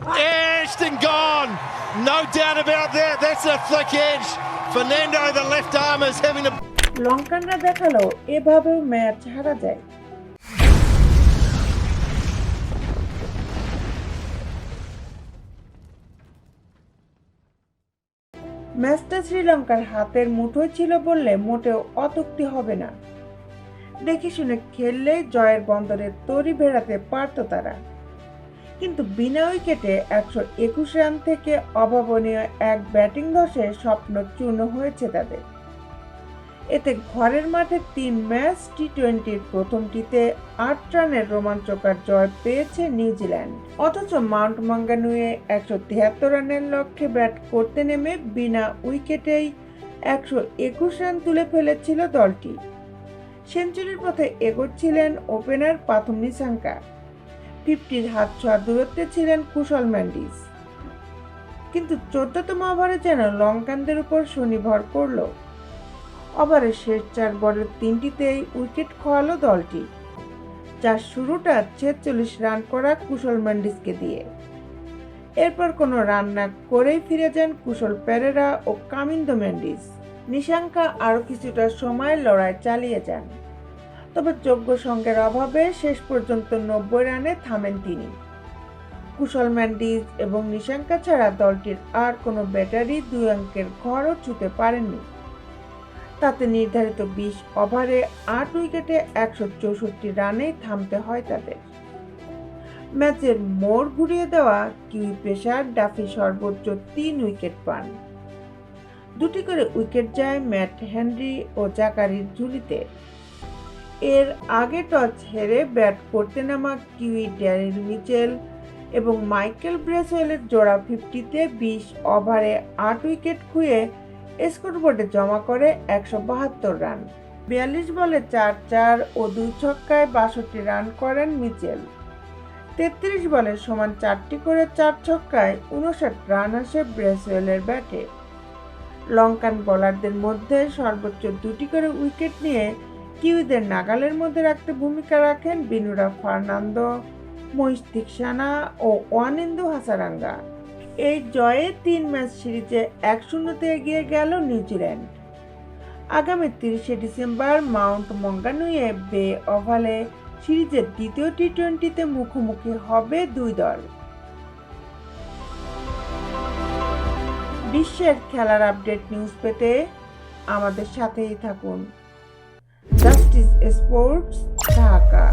Edged and gone. No doubt about that. That's a thick edge. Fernando, the left arm, is having a... লঙ্কানরা দেখালো এভাবেও match হারা যায়। ম্যাচটা শ্রীলঙ্কার হাতের মুঠোয় ছিল বললে মোটেও অত্যুক্তি হবে না। দেখে শুনে খেললেই জয়ের বন্দরে তরি ভেড়াতে পারত তারা, কিন্তু বিনা উইকেটে 121 রান থেকে অভাবনীয় এক ব্যাটিং ধসে স্বপ্ন চূর্ণ হয়েছে তাদের। এতে ঘরের মাঠে 3 ম্যাচ টি-20-র প্রথমটিতে 8 রানের রোমাঞ্চকর জয় পেয়েছে নিউজিল্যান্ড। অথচ মাউন্ট মঙ্গানুয়ে 173 রানের লক্ষ্যে ব্যাট করতে নেমে বিনা উইকেটেই 121 রান তুলে ফেলেছিল দলটি। সেঞ্চুরির পথে এগোচ্ছিলেন ওপেনার পাথুম নিসাঙ্কা, 50-র হাত ছোঁয়া দূরত্বে ছিলেন কুশল ম্যান্ডিস। কিন্তু 14তম ওভারে যেন লঙ্কানদের উপর শনি ভর করল। ওভারের শেষ 4 বলের 3টিতেই উইকেট খোয়ালো দলটি, যার শুরুটা 46 রান করা কুশল ম্যান্ডিসকে দিয়ে। এরপর কোনো রান না করেই ফিরে যান কুশল পেরেরা ও কামিন্দো ম্যান্ডিস। নিশাঙ্কা আরও কিছুটা সময় লড়াই চালিয়ে যান, তবে যোগ্য সঙ্গের অভাবে শেষ পর্যন্ত 90 রানে থামেন তিনি। কুশল ম্যান্ডিস এবং নিশাঙ্কা ছাড়া দলটির আর কোনো ব্যাটারি 2 অঙ্কের ঘরও ছুঁতে পারেননি। তাতে নির্ধারিত 20 ওভারে 8 উইকেটে 164 রানেই থামতে হয় তাদের। ম্যাচের মোড় ঘুরিয়ে দেওয়া কিউই পেসার ডাফি সর্বোচ্চ 3 উইকেট পান। 2টি করে উইকেট যায় ম্যাট হেনরি ও জাকারির ঝুলিতে। এর আগে টস হেরে ব্যাট করতে নামা কিউই ড্যানিয়েল মিচেল এবং মাইকেল ব্রেসওয়েলের জোড়া 50-তে 20 ওভারে 8 উইকেট খুঁয়ে স্কোরবোর্ডে জমা করে 172 রান। 42 বলে 4-4 ও 2 ছক্কায় 62 রান করেন মিচেল। 33 বলে সমান 4টি করে 4 ছক্কায় 59 রান আসে ব্রেসওয়েলের ব্যাটে। লঙ্কান বোলারদের মধ্যে সর্বোচ্চ 2টি করে উইকেট নিয়ে কিউইদের নাগালের মধ্যে রাখতে ভূমিকা রাখেন বিনুরা ফার্নান্দো, মহিষ থিকসানা ও ওয়ানিন্দু হাসারাঙ্গা। এই জয়ে 3 ম্যাচ সিরিজে 1-0-তে এগিয়ে গেল নিউজিল্যান্ড। আগামী 30শে ডিসেম্বর মাউন্ট মঙ্গানুয়ে বে ওভালে সিরিজের দ্বিতীয় টি-20-তে মুখোমুখি হবে 2 দল। বিশ্বের খেলার আপডেট নিউজ পেতে আমাদের সাথেই থাকুন। Justice sports, Dhaka.